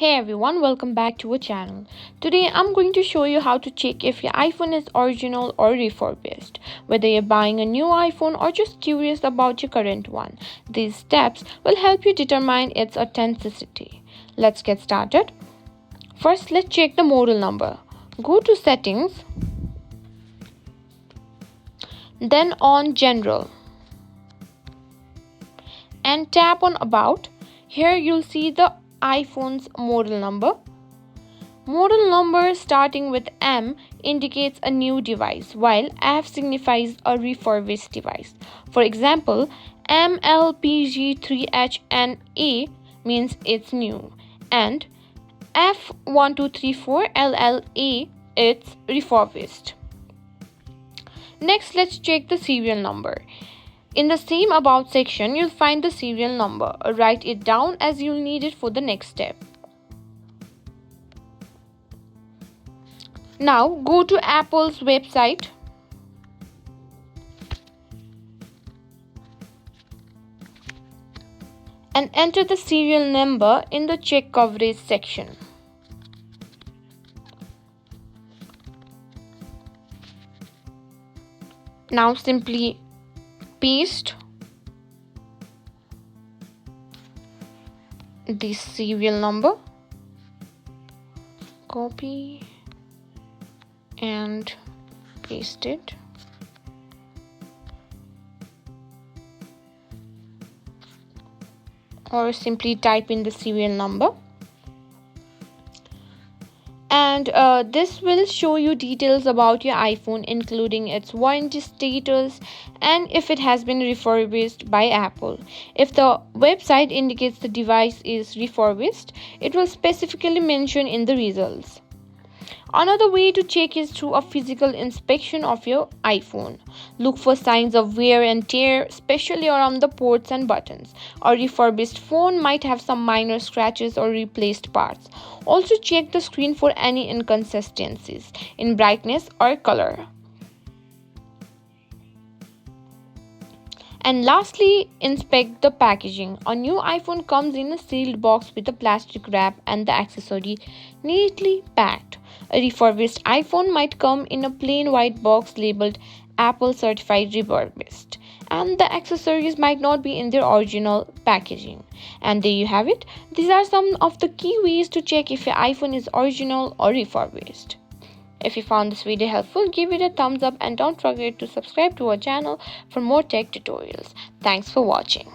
Hey everyone, welcome back to our channel. Today I'm going to show you how to check if your iPhone is original or refurbished. Whether you're buying a new iPhone or just curious about your current one, these steps will help you determine its authenticity. Let's get started. First, let's check the model number. Go to Settings, then on General, and tap on About. Here you'll see the iPhone's model number. Model number starting with M indicates a new device, while F signifies a refurbished device. For example, MLPG3HNA means it's new, and F1234LLA it's refurbished. Next, let's check the serial number. In the same About section, you'll find the serial number. Write it down as you'll need it for the next step. Now, go to Apple's website and enter the serial number in the check coverage section. Now, simply paste the serial number, copy and paste it. Or simply type in the serial number. And this will show you details about your iPhone, including its warranty status and if it has been refurbished by Apple. If the website indicates the device is refurbished, it will specifically mention in the results. Another way to check is through a physical inspection of your iPhone. Look for signs of wear and tear, especially around the ports and buttons. A refurbished phone might have some minor scratches or replaced parts. Also check the screen for any inconsistencies in brightness or color. And lastly, inspect the packaging. A new iPhone comes in a sealed box with a plastic wrap and the accessory neatly packed. A refurbished iPhone might come in a plain white box labeled Apple Certified Refurbished, and the accessories might not be in their original packaging. And there you have it. These are some of the key ways to check if your iPhone is original or refurbished. If you found this video helpful, give it a thumbs up and don't forget to subscribe to our channel for more tech tutorials. Thanks for watching.